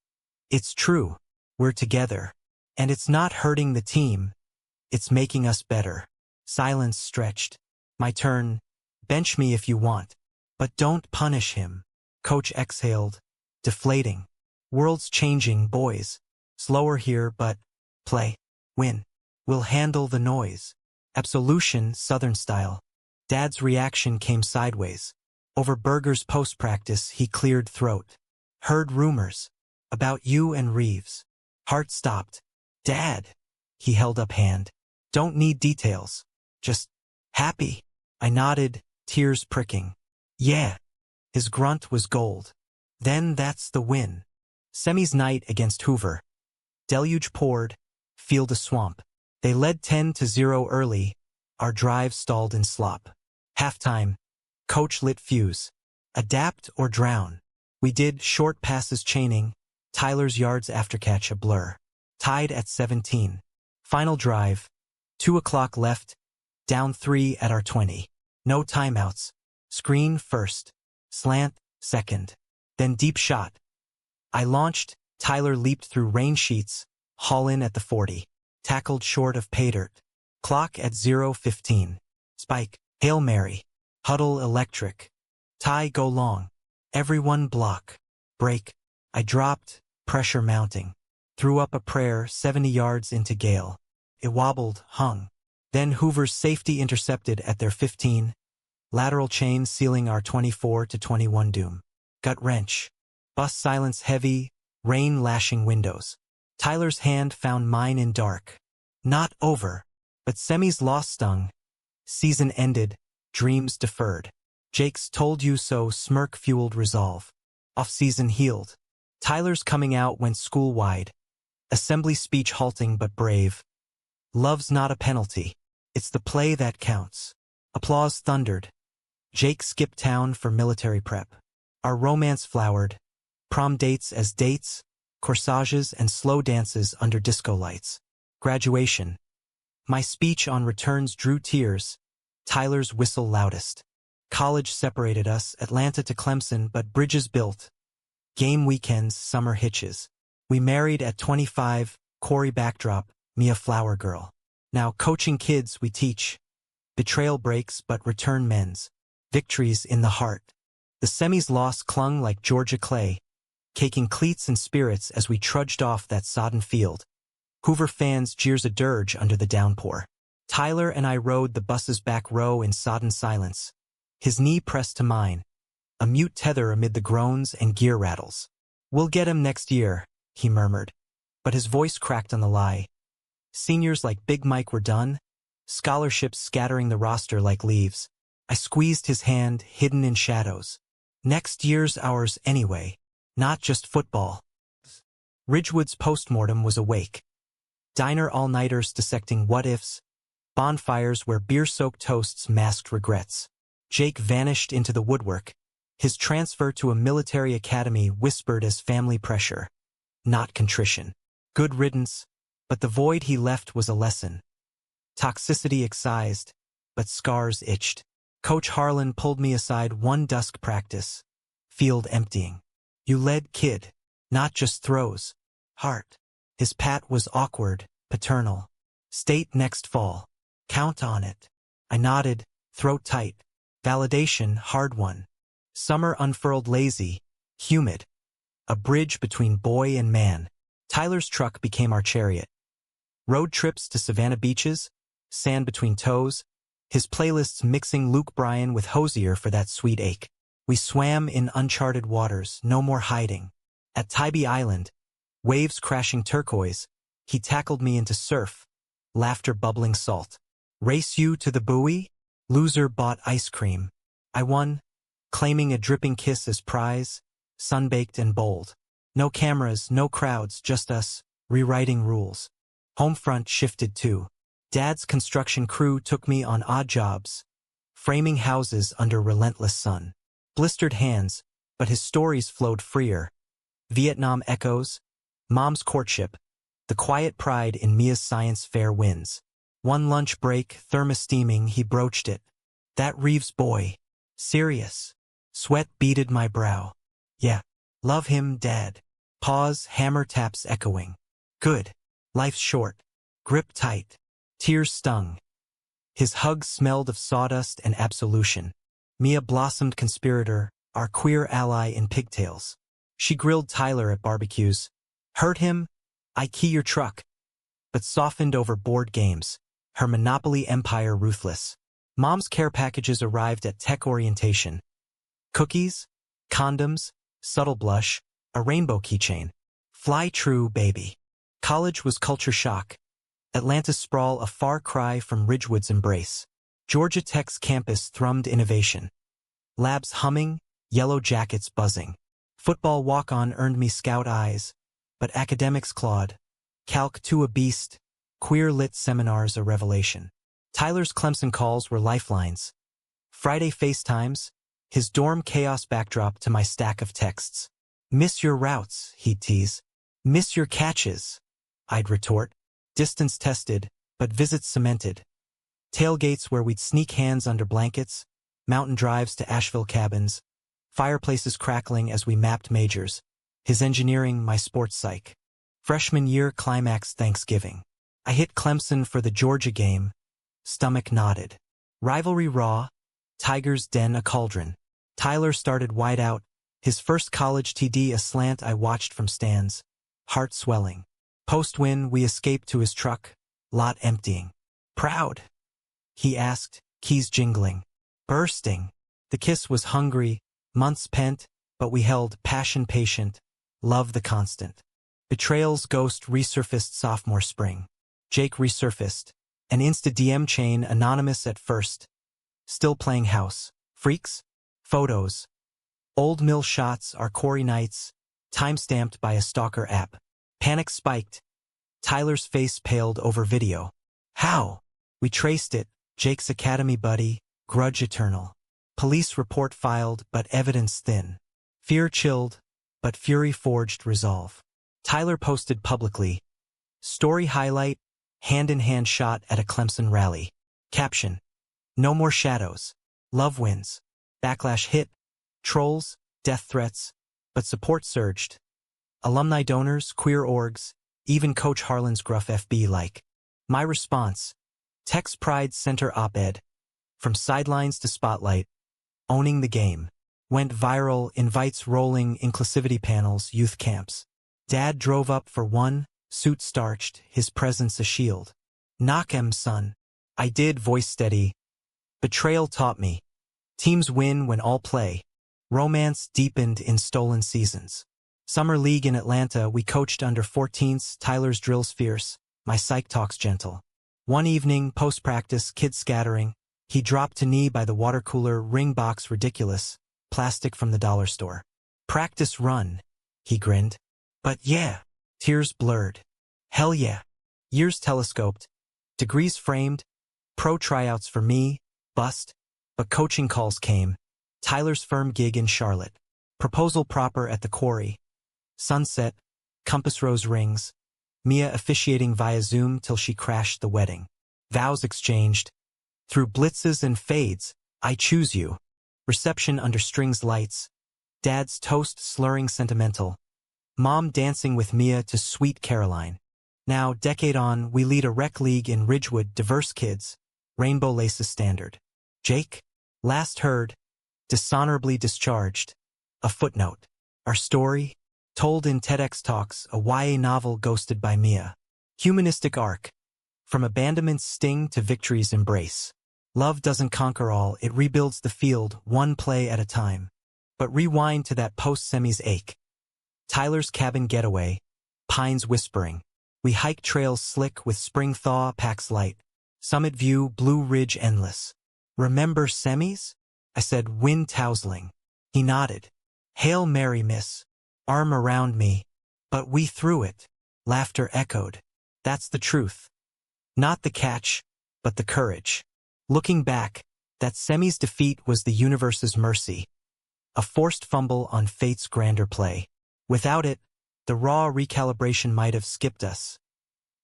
It's true. We're together. And it's not hurting the team. It's making us better. Silence stretched. My turn. Bench me if you want. But don't punish him. Coach exhaled. Deflating. World's changing, boys. Slower here, but play. Win. We'll handle the noise. Absolution, Southern style. Dad's reaction came sideways. Over Berger's post-practice, he cleared throat. Heard rumors. About you and Reeves. Heart stopped. Dad. He held up hand. Don't need details. Just happy. I nodded, tears pricking. Yeah. His grunt was gold. Then that's the win. Semis night against Hoover. Deluge poured. Field a swamp. They led 10-0 early. Our drive stalled in slop. Halftime. Coach lit fuse. Adapt or drown. We did short passes chaining. Tyler's yards after catch a blur. Tied at 17. Final drive. 2 o'clock left. Down 3 at our 20. No timeouts. Screen first. Slant second. Then deep shot. I launched. Tyler leaped through rain sheets. Haul in at the 40. Tackled short of pay dirt. Clock at 0:15. Spike. Hail Mary. Huddle electric. Tie go long. Everyone block. Break. I dropped. Pressure mounting. Threw up a prayer 70 yards into Gale. It wobbled, hung. Then Hoover's safety intercepted at their 15. Lateral chain sealing our 24-21 doom. Gut wrench. Bus silence heavy. Rain lashing windows. Tyler's hand found mine in dark. Not over. But semis lost stung. Season ended. Dreams deferred. Jake's told you so smirk-fueled resolve. Off-season healed. Tyler's coming out went school-wide. Assembly speech halting but brave. Love's not a penalty. It's the play that counts. Applause thundered. Jake skipped town for military prep. Our romance flowered. Prom dates as dates, corsages and slow dances under disco lights. Graduation. My speech on returns drew tears. Tyler's whistle loudest. College separated us, Atlanta to Clemson, but bridges built. Game weekends, summer hitches. We married at 25, Corey backdrop, me a flower girl. Now coaching kids we teach. Betrayal breaks but return mends. Victories in the heart. The semis loss clung like Georgia clay, caking cleats and spirits as we trudged off that sodden field. Hoover fans jeers a dirge under the downpour. Tyler and I rode the bus's back row in sodden silence. His knee pressed to mine. A mute tether amid the groans and gear rattles. We'll get him next year, he murmured. But his voice cracked on the lie. Seniors like Big Mike were done. Scholarships scattering the roster like leaves. I squeezed his hand, hidden in shadows. Next year's ours anyway, not just football. Ridgewood's postmortem was awake. Diner all-nighters dissecting what-ifs, bonfires where beer-soaked toasts masked regrets. Jake vanished into the woodwork. His transfer to a military academy whispered as family pressure, not contrition. Good riddance, but the void he left was a lesson. Toxicity excised, but scars itched. Coach Harlan pulled me aside one dusk practice. Field emptying. You led, kid. Not just throws. Heart. His pat was awkward, paternal. State next fall. Count on it. I nodded, throat tight. Validation, hard won. Summer unfurled lazy, humid. A bridge between boy and man. Tyler's truck became our chariot. Road trips to Savannah beaches, sand between toes, his playlists mixing Luke Bryan with Hosier for that sweet ache. We swam in uncharted waters, no more hiding. At Tybee Island, waves crashing turquoise, he tackled me into surf, laughter bubbling salt. Race you to the buoy? Loser bought ice cream. I won, claiming a dripping kiss as prize, sun-baked and bold. No cameras, no crowds, just us, rewriting rules. Homefront shifted too. Dad's construction crew took me on odd jobs, framing houses under relentless sun. Blistered hands, but his stories flowed freer. Vietnam echoes, Mom's courtship, the quiet pride in Mia's science fair wins. One lunch break, thermos steaming, he broached it. That Reeves boy. Serious. Sweat beaded my brow. Yeah. Love him, Dad. Pause, hammer taps echoing. Good. Life's short. Grip tight. Tears stung. His hug smelled of sawdust and absolution. Mia blossomed conspirator, our queer ally in pigtails. She grilled Tyler at barbecues. Hurt him? I key your truck. But softened over board games. Her monopoly empire ruthless. Mom's care packages arrived at tech orientation. Cookies, condoms, subtle blush, a rainbow keychain. Fly true, baby. College was culture shock. Atlanta's sprawl a far cry from Ridgewood's embrace. Georgia Tech's campus thrummed innovation. Labs humming, yellow jackets buzzing. Football walk-on earned me scout eyes, but academics clawed. Calc 2 a beast, queer lit seminars a revelation. Tyler's Clemson calls were lifelines. Friday FaceTimes, his dorm chaos backdrop to my stack of texts. Miss your routes, he'd tease. Miss your catches, I'd retort. Distance tested, but visits cemented. Tailgates where we'd sneak hands under blankets, mountain drives to Asheville cabins, fireplaces crackling as we mapped majors. His engineering, my sports psych. Freshman year climax Thanksgiving. I hit Clemson for the Georgia game. Stomach knotted. Rivalry raw. Tiger's den a cauldron. Tyler started wide out. His first college TD a slant I watched from stands. Heart swelling. Post-win, we escaped to his truck. Lot emptying. Proud? He asked, keys jingling. Bursting. The kiss was hungry, months pent, but we held passion patient. Love the constant. Betrayal's ghost resurfaced sophomore spring. Jake resurfaced. An Insta-DM chain anonymous at first. Still playing house. Freaks? Photos. Old mill shots are Corey nights. Time-stamped by a stalker app. Panic spiked. Tyler's face paled over video. How? We traced it. Jake's academy buddy. Grudge eternal. Police report filed, but evidence thin. Fear chilled, but fury forged resolve. Tyler posted publicly. Story highlight, hand-in-hand shot at a Clemson rally. Caption. No more shadows. Love wins. Backlash hit. Trolls, death threats, but support surged. Alumni donors, queer orgs, even Coach Harlan's gruff FB like. My response. Tech's Pride Center op-ed. From sidelines to spotlight. Owning the game. Went viral, invites rolling, inclusivity panels, youth camps. Dad drove up for one, suit starched, his presence a shield. Knock 'em, son. I did, voice steady. Betrayal taught me. Teams win when all play. Romance deepened in stolen seasons. Summer League in Atlanta, we coached under 14s, Tyler's drills fierce, my psych talks gentle. One evening, post-practice, kids scattering, He dropped to knee by the water cooler ring box ridiculous, plastic from the dollar store. Practice run, he grinned. But yeah. Tears blurred. Hell yeah. Years telescoped. Degrees framed. Pro tryouts for me. Bust. But coaching calls came. Tyler's firm gig in Charlotte. Proposal proper at the quarry. Sunset. Compass rose rings. Mia officiating via Zoom till she crashed the wedding. Vows exchanged. Through blitzes and fades, I choose you. Reception under strings lights. Dad's toast slurring sentimental. Mom dancing with Mia to Sweet Caroline. Now, decade on, we lead a rec league in Ridgewood, diverse kids. Rainbow laces standard. Jake? Last heard. Dishonorably discharged. A footnote. Our story? Told in TEDx talks, a YA novel ghosted by Mia. Humanistic arc. From abandonment's sting to victory's embrace. Love doesn't conquer all, it rebuilds the field, one play at a time. But rewind to that post-semis ache. Tyler's cabin getaway. Pines whispering. We hike trails slick with spring thaw, packs light. Summit view, Blue Ridge endless. Remember semis? I said, wind tousling. He nodded. Hail Mary, miss. Arm around me. But we threw it. Laughter echoed. That's the truth. Not the catch, but the courage. Looking back, that semis defeat was the universe's mercy. A forced fumble on fate's grander play. Without it, the raw recalibration might have skipped us.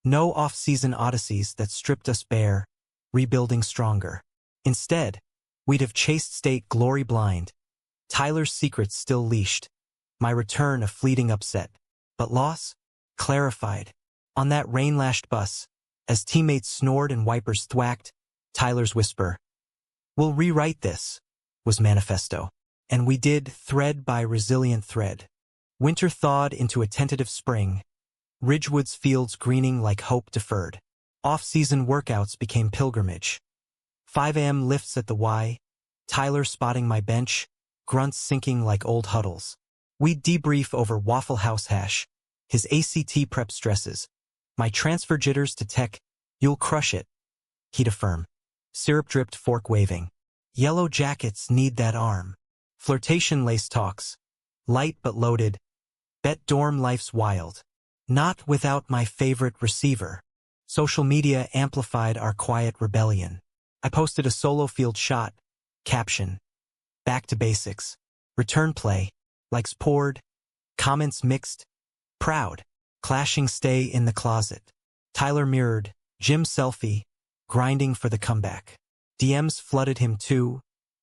No off-season odysseys that stripped us bare, rebuilding stronger. Instead, we'd have chased state glory blind. Tyler's secrets still leashed. My return a fleeting upset. But loss? Clarified. On that rain-lashed bus, as teammates snored and wipers thwacked, Tyler's whisper, "We'll rewrite this," was manifesto. And we did, thread by resilient thread. Winter thawed into a tentative spring. Ridgewood's fields greening like hope deferred. Off-season workouts became pilgrimage. 5 a.m. lifts at the Y. Tyler spotting my bench. Grunts sinking like old huddles. We'd debrief over Waffle House hash. His ACT prep stresses. My transfer jitters to tech. You'll crush it. He'd affirm. Syrup dripped fork waving. Yellow jackets need that arm. Flirtation lace talks. Light but loaded. Bet dorm life's wild. Not without my favorite receiver. Social media amplified our quiet rebellion. I posted a solo field shot. Caption. Back to basics. Return play. Likes poured. Comments mixed. Proud. Clashing stay in the closet. Tyler mirrored. Gym selfie. Grinding for the comeback. DMs flooded him too.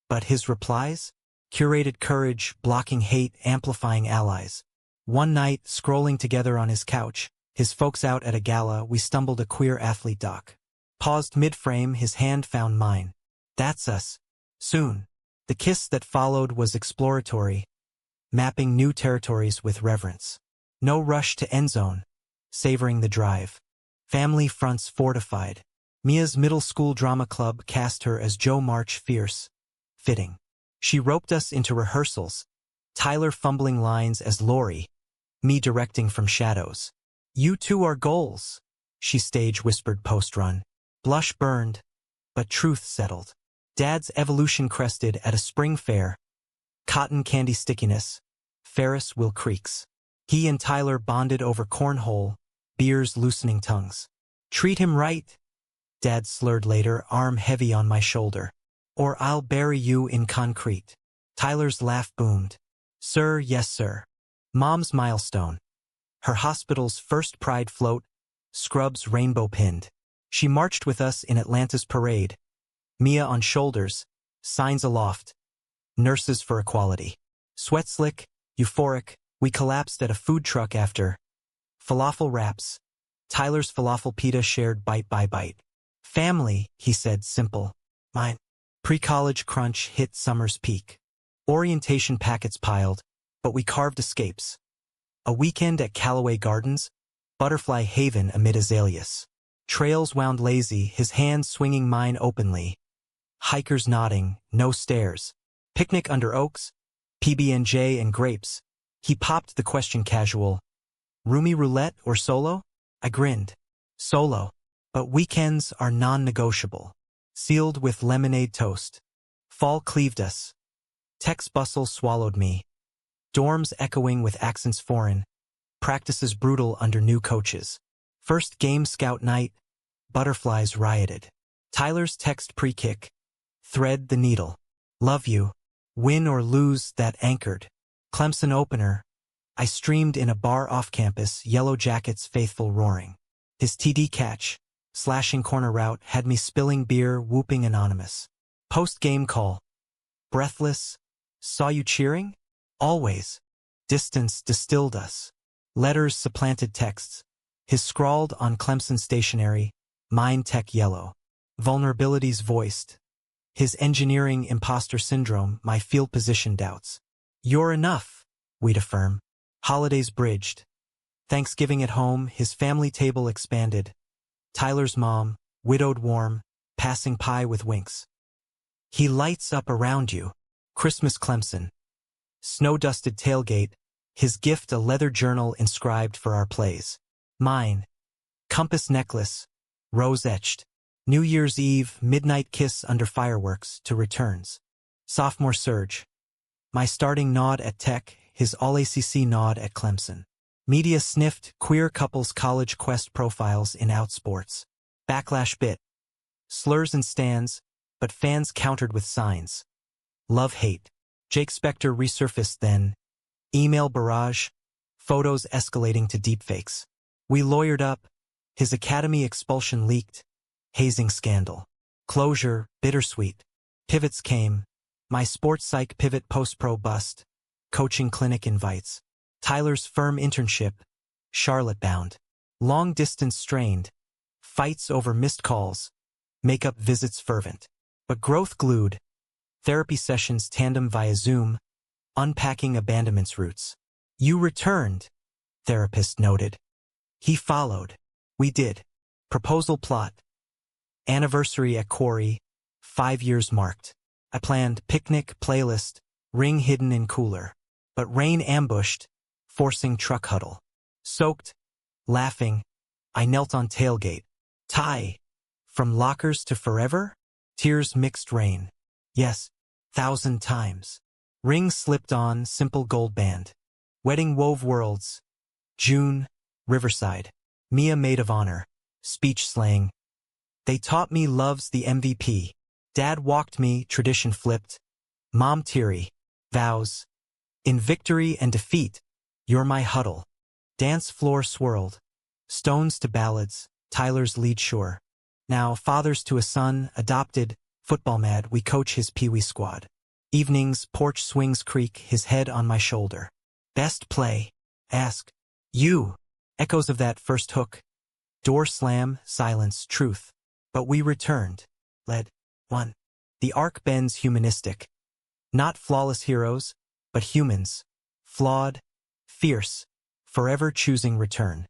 But his replies? Curated courage, blocking hate, amplifying allies. One night, scrolling together on his couch, his folks out at a gala, we stumbled a queer athlete doc. Paused mid-frame, his hand found mine. That's us. Soon. The kiss that followed was exploratory, mapping new territories with reverence. No rush to end zone. Savoring the drive. Family fronts fortified. Mia's middle school drama club cast her as Jo March fierce. Fitting. She roped us into rehearsals. Tyler fumbling lines as Lori. Me directing from shadows. You two are goals, she stage whispered post-run. Blush burned, but truth settled. Dad's evolution crested at a spring fair. Cotton candy stickiness. Ferris wheel creaks. He and Tyler bonded over cornhole, beers loosening tongues. Treat him right, Dad slurred later, arm heavy on my shoulder. Or I'll bury you in concrete. Tyler's laugh boomed. Sir, yes sir. Mom's milestone. Her hospital's first pride float, scrubs rainbow pinned. She marched with us in Atlanta's parade. Mia on shoulders, signs aloft. Nurses for equality. Sweat slick, euphoric, we collapsed at a food truck after. Falafel wraps. Tyler's falafel pita shared bite by bite. Family, he said, simple. Mine. Pre-college crunch hit summer's peak. Orientation packets piled, but we carved escapes. A weekend at Callaway Gardens, butterfly haven amid azaleas. Trails wound lazy, his hands swinging mine openly. Hikers nodding, no stairs. Picnic under oaks, PB&J and grapes. He popped the question casual. Roomy roulette or solo? I grinned. Solo. But weekends are non-negotiable. sealed with lemonade toast. Fall cleaved us. Tech's bustle swallowed me. Dorms echoing with accents foreign. Practices brutal under new coaches. First game scout night. Butterflies rioted. Tyler's text pre-kick. Thread the needle. Love you. Win or lose, that anchored. Clemson opener. I streamed in a bar off campus, Yellow Jackets faithful roaring. His TD catch, slashing corner route, had me spilling beer, whooping anonymous. Post-game call. Breathless. Saw you cheering? Always. Distance distilled us. Letters supplanted texts. His scrawled on Clemson stationery, mine tech yellow. Vulnerabilities voiced. His engineering imposter syndrome, my field position doubts. You're enough, we'd affirm. Holidays bridged. Thanksgiving at home, his family table expanded. Tyler's mom, widowed warm, passing pie with winks. He lights up around you. Christmas Clemson. Snow-dusted tailgate, his gift a leather journal inscribed for our plays. Mine. Compass necklace, rose-etched. New Year's Eve, midnight kiss under fireworks, to returns. Sophomore surge. My starting nod at Tech, his all-ACC nod at Clemson. Media sniffed queer couples college quest profiles in outsports. Backlash bit. Slurs and stands, but fans countered with signs. Love-hate. Jake Spector resurfaced then. Email barrage. Photos escalating to deepfakes. We lawyered up. His academy expulsion leaked. Hazing scandal. Closure, bittersweet. Pivots came. My sports psych pivot post-pro bust. Coaching clinic invites. Tyler's firm internship. Charlotte bound. Long distance strained. Fights over missed calls. Makeup visits fervent. But growth glued. Therapy sessions tandem via Zoom. Unpacking abandonment's roots. You returned, therapist noted. He followed. We did. Proposal plot. Anniversary at Quarry. 5 years marked. I planned picnic, playlist, ring hidden in cooler. But rain ambushed, forcing truck huddle. Soaked, laughing, I knelt on tailgate. Tie. From lockers to forever? Tears mixed rain. Yes, 1,000 times. Ring slipped on, simple gold band. Wedding wove worlds. June, Riverside. Mia maid of honor. Speech slang. They taught me love's the MVP. Dad walked me, tradition flipped. Mom teary. Vows. In victory and defeat, you're my huddle. Dance floor swirled. Stones to ballads, Tyler's lead sure. Now fathers to a son, adopted, football mad, we coach his peewee squad. Evenings, porch swings creak, his head on my shoulder. Best play? Ask. You. Echoes of that first hook. Door slam, silence, truth. But we returned. Led. 1. The arc bends humanistic. Not flawless heroes, but humans. Flawed, fierce, forever choosing return.